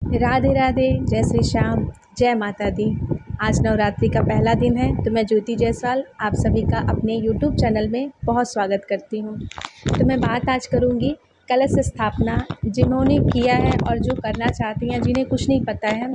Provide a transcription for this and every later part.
राधे राधे, जय श्री श्याम, जय माता दी। आज नवरात्रि का पहला दिन है तो मैं ज्योति जायसवाल आप सभी का अपने यूट्यूब चैनल में बहुत स्वागत करती हूँ। तो मैं बात आज करूँगी कलश स्थापना, जिन्होंने किया है और जो करना चाहती हैं, जिन्हें कुछ नहीं पता है,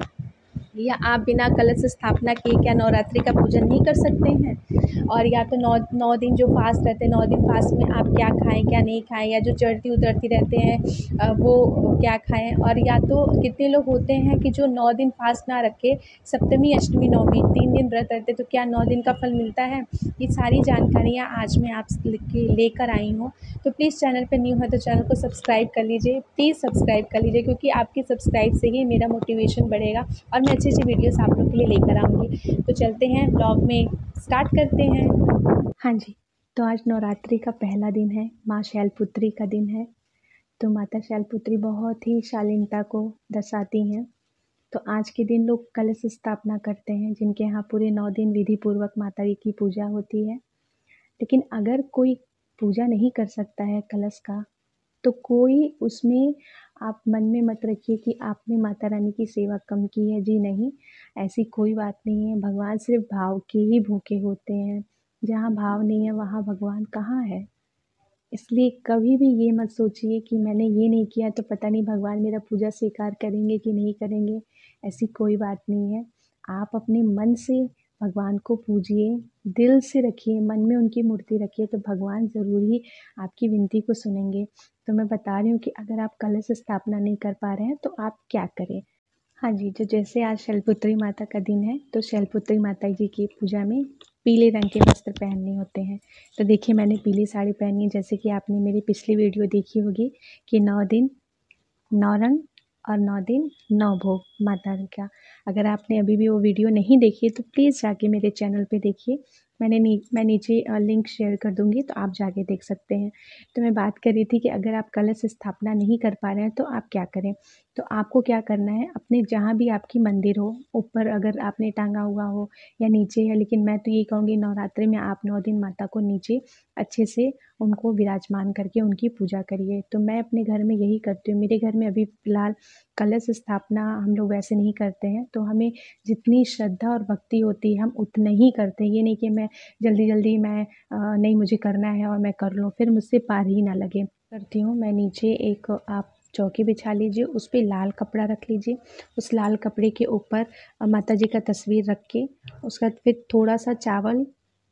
या आप बिना कलश स्थापना किए क्या नवरात्रि का पूजन नहीं कर सकते हैं। और या तो नौ दिन जो फास्ट रहते हैं, 9 दिन फास्ट में आप क्या खाएं क्या नहीं खाएं, या जो चढ़ती उतरती रहते हैं वो क्या खाएं। और या तो कितने लोग होते हैं कि जो 9 दिन फास्ट ना रखे, सप्तमी अष्टमी नवमी 3 दिन व्रत रहते, तो क्या 9 दिन का फल मिलता है। ये सारी जानकारियाँ आज मैं आप लेकर आई हूँ। तो प्लीज़ चैनल पर न्यू है तो चैनल को सब्सक्राइब कर लीजिए, प्लीज़ सब्सक्राइब कर लीजिए, क्योंकि आपकी सब्सक्राइब से ही मेरा मोटिवेशन बढ़ेगा और मैं अच्छी वीडियोस आप लोग के लिए लेकर आऊँगी। तो चलते हैं ब्लॉग में, स्टार्ट करते हैं। हाँ जी, तो आज नवरात्रि का पहला दिन है, माँ शैलपुत्री का दिन है। तो माता शैलपुत्री बहुत ही शालीनता को दर्शाती हैं। तो आज के दिन लोग कलश स्थापना करते हैं, जिनके यहाँ पूरे 9 दिन विधि पूर्वक माता जी की पूजा होती है। लेकिन अगर कोई पूजा नहीं कर सकता है कलश का, तो कोई उसमें आप मन में मत रखिए कि आपने माता रानी की सेवा कम की है। जी नहीं, ऐसी कोई बात नहीं है। भगवान सिर्फ भाव के ही भूखे होते हैं। जहाँ भाव नहीं है वहाँ भगवान कहाँ है। इसलिए कभी भी ये मत सोचिए कि मैंने ये नहीं किया तो पता नहीं भगवान मेरा पूजा स्वीकार करेंगे कि नहीं करेंगे। ऐसी कोई बात नहीं है। आप अपने मन से भगवान को पूजिए, दिल से रखिए, मन में उनकी मूर्ति रखिए, तो भगवान ज़रूर ही आपकी विनती को सुनेंगे। तो मैं बता रही हूँ कि अगर आप कलश स्थापना नहीं कर पा रहे हैं तो आप क्या करें। हाँ जी, जो जैसे आज शैलपुत्री माता का दिन है, तो शैलपुत्री माता जी की पूजा में पीले रंग के वस्त्र पहनने होते हैं। तो देखिए मैंने पीली साड़ी पहनी है, जैसे कि आपने मेरी पिछली वीडियो देखी होगी कि 9 दिन 9 रंग और 9 दिन 9 भोग माता का। अगर आपने अभी भी वो वीडियो नहीं देखी है तो प्लीज़ जाके मेरे चैनल पे देखिए। मैं नीचे लिंक शेयर कर दूँगी, तो आप जाके देख सकते हैं। तो मैं बात कर रही थी कि अगर आप कलश स्थापना नहीं कर पा रहे हैं तो आप क्या करें। तो आपको क्या करना है, अपने जहाँ भी आपकी मंदिर हो, ऊपर अगर आपने टांगा हुआ हो या नीचे है, लेकिन मैं तो ये कहूँगी नवरात्रि में आप 9 दिन माता को नीचे अच्छे से उनको विराजमान करके उनकी पूजा करिए। तो मैं अपने घर में यही करती हूँ। मेरे घर में अभी फ़िलहाल कलश स्थापना हम लोग वैसे नहीं करते हैं, तो हमें जितनी श्रद्धा और भक्ति होती है हम उतना ही करते हैं। ये नहीं कि मैं जल्दी-जल्दी नहीं मुझे करना है और मैं कर लूँ, फिर मुझसे पार ही ना लगे। करती हूँ मैं, नीचे एक आप चौकी बिछा लीजिए, उस पे लाल कपड़ा रख लीजिए। उस लाल कपड़े के ऊपर माता जी का तस्वीर रख के, उसके बाद फिर थोड़ा-सा चावल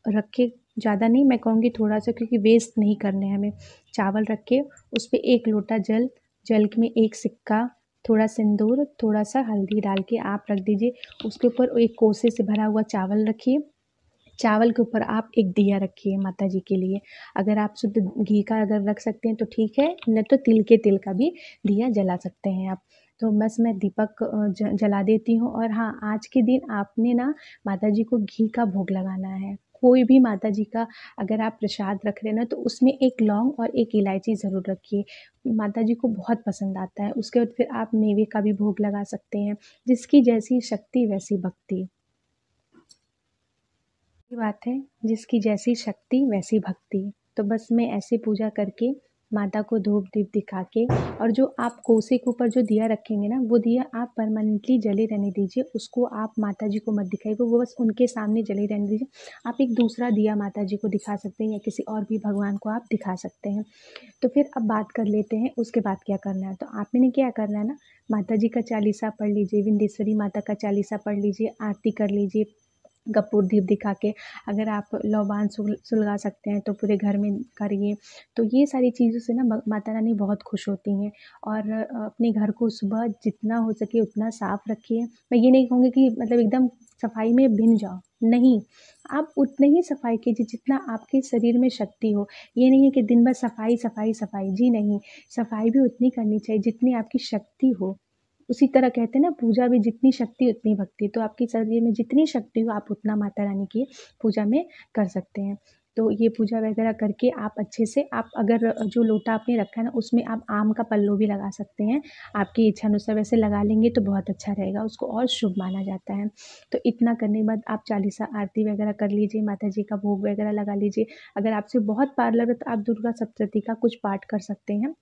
रख के, ज़्यादा नहीं, मैं कहूँगी थोड़ा-सा, क्योंकि वेस्ट नहीं करने हैं हमें। चावल रख के उस पे 1 लोटा जल, जल में 1 सिक्का, थोड़ा सिंदूर, थोड़ा-सा हल्दी डाल के आप रख दीजिए। उसके ऊपर एक कोसे से भरा हुआ चावल रखिए। चावल के ऊपर आप एक दिया रखिए माता जी के लिए। अगर आप शुद्ध घी का अगर रख सकते हैं तो ठीक है, नहीं तो तिल का भी दिया जला सकते हैं आप। तो बस मैं दीपक जला देती हूँ। और हाँ, आज के दिन आपने ना माता जी को घी का भोग लगाना है। कोई भी माता जी का अगर आप प्रसाद रख रहे हैं ना, तो उसमें 1 लौंग और 1 इलायची ज़रूर रखिए। माता जी को बहुत पसंद आता है। उसके बाद फिर आप मेवे का भी भोग लगा सकते हैं। जिसकी जैसी शक्ति वैसी भक्ति। ये बात है, जिसकी जैसी शक्ति वैसी भक्ति। तो बस मैं ऐसे पूजा करके माता को धूप दीप दिखा के, और जो आप कोसे के ऊपर जो दिया रखेंगे ना, वो दिया आप परमानेंटली जले रहने दीजिए। उसको आप माता जी को मत दिखाइए, वो बस उनके सामने जले रहने दीजिए। आप एक दूसरा दिया माता जी को दिखा सकते हैं या किसी और भी भगवान को आप दिखा सकते हैं। तो फिर अब बात कर लेते हैं उसके बाद क्या करना है। तो आपने क्या करना है ना, माता जी का चालीसा पढ़ लीजिए, विंध्येश्वरी माता का चालीसा पढ़ लीजिए, आरती कर लीजिए कपूर दीप दिखा के। अगर आप लौबान सुलगा सकते हैं तो पूरे घर में करिए। तो ये सारी चीज़ों से ना माता रानी बहुत खुश होती हैं। और अपने घर को सुबह जितना हो सके उतना साफ़ रखिए। मैं ये नहीं कहूँगी कि मतलब एकदम सफाई में भिन जाओ, नहीं, आप उतने ही सफाई कीजिए जितना आपके शरीर में शक्ति हो। ये नहीं है कि दिन भर सफाई सफाई सफाई, जी नहीं, सफाई भी उतनी करनी चाहिए जितनी आपकी शक्ति हो। उसी तरह कहते हैं ना, पूजा भी जितनी शक्ति उतनी भक्ति। तो आपके शरीर में जितनी शक्ति हो आप उतना माता रानी की पूजा में कर सकते हैं। तो ये पूजा वगैरह करके आप अच्छे से, आप अगर जो लोटा आपने रखा है ना, उसमें आप आम का पल्लू भी लगा सकते हैं। आपकी इच्छा अनुसार वैसे लगा लेंगे तो बहुत अच्छा रहेगा, उसको और शुभ माना जाता है। तो इतना करने के बाद आप चालीसा आरती वगैरह कर लीजिए, माता जी का भोग वगैरह लगा लीजिए। अगर आपसे बहुत पार लगे तो आप दुर्गा सप्तशती का कुछ पाठ कर सकते हैं।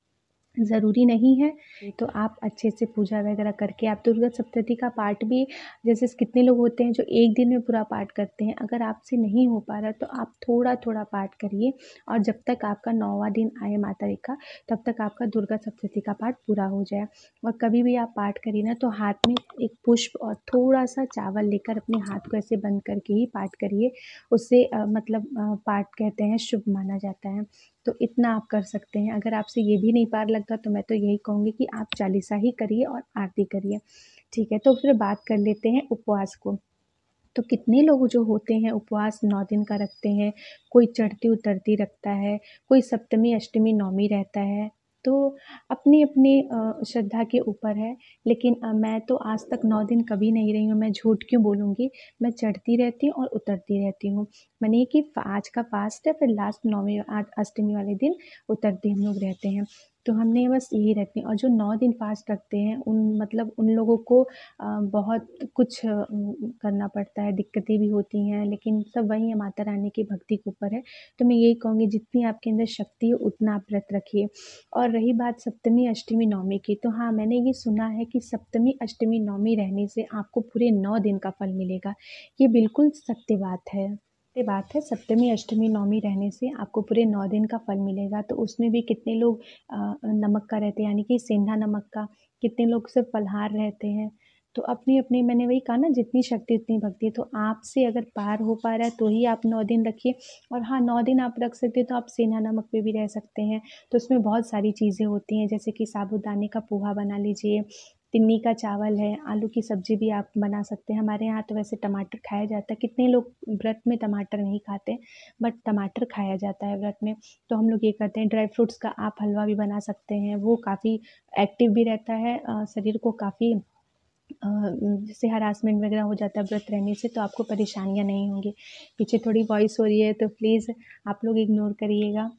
ज़रूरी नहीं है। तो आप अच्छे से पूजा वगैरह करके आप दुर्गा सप्तशती का पाठ भी, जैसे कितने लोग होते हैं जो एक दिन में पूरा पाठ करते हैं, अगर आपसे नहीं हो पा रहा तो आप थोड़ा थोड़ा पाठ करिए, और जब तक आपका 9वां दिन आए माता रानी का, तब तक आपका दुर्गा सप्तशती का पाठ पूरा हो जाए। और कभी भी आप पाठ करिए ना, तो हाथ में एक पुष्प और थोड़ा सा चावल लेकर अपने हाथ को ऐसे बंद करके ही पाठ करिए। उससे पाठ कहते हैं शुभ माना जाता है। तो इतना आप कर सकते हैं। अगर आपसे ये भी नहीं पार लगता तो मैं तो यही कहूँगी कि आप चालीसा ही करिए और आरती करिए। ठीक है, तो फिर बात कर लेते हैं उपवास को। तो कितने लोग जो होते हैं उपवास 9 दिन का रखते हैं, कोई चढ़ती उतरती रखता है, कोई सप्तमी अष्टमी नवमी रहता है। तो अपनी अपनी श्रद्धा के ऊपर है। लेकिन मैं तो आज तक 9 दिन कभी नहीं रही हूँ, मैं झूठ क्यों बोलूँगी। मैं चढ़ती रहती हूँ और उतरती रहती हूँ। मानिए कि आज का फास्ट है, फिर लास्ट नौवीं अष्टमी वाले दिन उतरते हम लोग रहते हैं। तो हमने बस यही रखते हैं। और जो 9 दिन फास्ट रखते हैं उन लोगों को बहुत कुछ करना पड़ता है, दिक्कतें भी होती हैं, लेकिन सब वही है, माता रानी की भक्ति के ऊपर है। तो मैं यही कहूँगी, जितनी आपके अंदर शक्ति है उतना आप व्रत रखिए। और रही बात सप्तमी अष्टमी नवमी की, तो हाँ, मैंने ये सुना है कि सप्तमी अष्टमी नवमी रहने से आपको पूरे 9 दिन का फल मिलेगा। ये बिल्कुल सत्य बात है। सप्तमी अष्टमी नवमी रहने से आपको पूरे 9 दिन का फल मिलेगा। तो उसमें भी कितने लोग नमक का रहते हैं, यानी कि सेंधा नमक का, कितने लोग सिर्फ फलाहार रहते हैं। तो अपनी अपनी, मैंने वही कहा ना, जितनी शक्ति उतनी भक्ति। तो आपसे अगर पार हो पा रहा है तो ही आप 9 दिन रखिए। और हाँ, 9 दिन आप रख सकते हैं तो आप सेंधा नमक पे भी रह सकते हैं। तो उसमें बहुत सारी चीज़ें होती हैं, जैसे कि साबूदाने का पोहा बना लीजिए, तिन्नी का चावल है, आलू की सब्ज़ी भी आप बना सकते हैं। हमारे यहाँ तो वैसे टमाटर खाया जाता है, कितने लोग व्रत में टमाटर नहीं खाते, बट टमाटर खाया जाता है व्रत में। तो हम लोग ये करते हैं, ड्राई फ्रूट्स का आप हलवा भी बना सकते हैं, वो काफ़ी एक्टिव भी रहता है, शरीर को काफ़ी जैसे हरासमेंट वगैरह हो जाता है व्रत रहने से, तो आपको परेशानियाँ नहीं होंगी। पीछे थोड़ी वॉइस हो रही है तो प्लीज़ आप लोग इग्नोर करिएगा।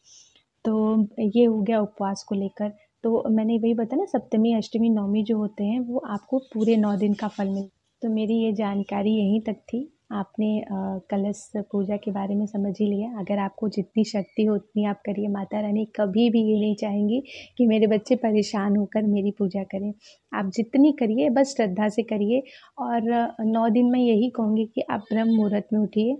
तो ये हो गया उपवास को लेकर। तो मैंने वही बताया ना, सप्तमी अष्टमी नवमी जो होते हैं वो आपको पूरे 9 दिन का फल मिल। तो मेरी ये जानकारी यहीं तक थी। आपने कलश पूजा के बारे में समझ ही लिया। अगर आपको जितनी शक्ति हो उतनी आप करिए। माता रानी कभी भी ये नहीं चाहेंगी कि मेरे बच्चे परेशान होकर मेरी पूजा करें। आप जितनी करिए, बस श्रद्धा से करिए। और 9 दिन मैं यही कहूँगी कि आप ब्रह्म मुहूर्त में उठिए।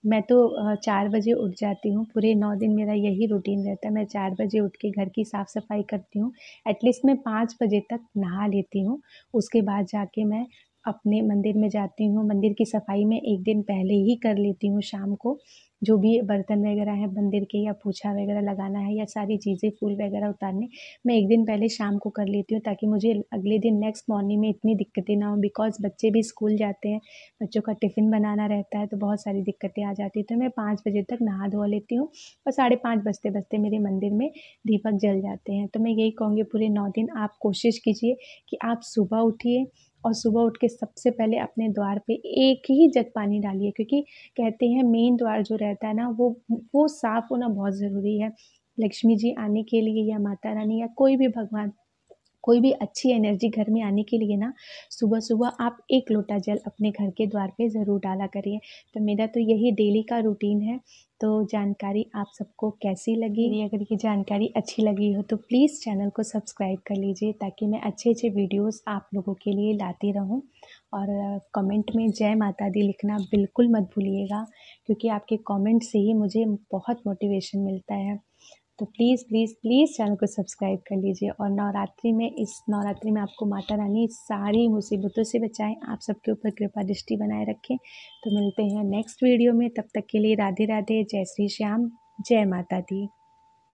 मैं तो 4 बजे उठ जाती हूँ, पूरे 9 दिन मेरा यही रूटीन रहता है। मैं 4 बजे उठ के घर की साफ़ सफाई करती हूँ। एटलीस्ट मैं 5 बजे तक नहा लेती हूँ। उसके बाद जाके मैं अपने मंदिर में जाती हूँ। मंदिर की सफाई मैं 1 दिन पहले ही कर लेती हूँ शाम को। जो भी बर्तन वगैरह हैं मंदिर के, या पोछा वगैरह लगाना है, या सारी चीज़ें फूल वगैरह उतारने, मैं 1 दिन पहले शाम को कर लेती हूँ, ताकि मुझे अगले दिन नेक्स्ट मॉर्निंग में इतनी दिक्कतें ना हों। बिकॉज़ बच्चे भी स्कूल जाते हैं, बच्चों का टिफ़िन बनाना रहता है, तो बहुत सारी दिक्कतें आ जाती हैं। तो मैं 5 बजे तक नहा धो लेती हूँ, और 5:30 बजते-बजते मेरे मंदिर में दीपक जल जाते हैं। तो मैं यही कहूँगी, पूरे 9 दिन आप कोशिश कीजिए कि आप सुबह उठिए, और सुबह उठ के सबसे पहले अपने द्वार पे एक ही जग पानी डालिए, क्योंकि कहते हैं मेन द्वार जो रहता है ना, वो साफ़ होना बहुत ज़रूरी है। लक्ष्मी जी आने के लिए, या माता रानी, या कोई भी भगवान, कोई भी अच्छी एनर्जी घर में आने के लिए ना, सुबह-सुबह आप 1 लोटा जल अपने घर के द्वार पे ज़रूर डाला करिए। तो मेरा तो यही डेली का रूटीन है। तो जानकारी आप सबको कैसी लगी? मेरी अगर ये जानकारी अच्छी लगी हो तो प्लीज़ चैनल को सब्सक्राइब कर लीजिए, ताकि मैं अच्छे-अच्छे वीडियोज़ आप लोगों के लिए लाती रहूँ। और कमेंट में जय माता दी लिखना बिल्कुल मत भूलिएगा, क्योंकि आपके कमेंट से ही मुझे बहुत मोटिवेशन मिलता है। तो प्लीज़ प्लीज़ प्लीज़ चैनल को सब्सक्राइब कर लीजिए। और इस नवरात्रि में आपको माता रानी सारी मुसीबतों से बचाएं, आप सबके ऊपर कृपा दृष्टि बनाए रखें। तो मिलते हैं नेक्स्ट वीडियो में, तब तक के लिए राधे राधे, जय श्री श्याम, जय माता दी।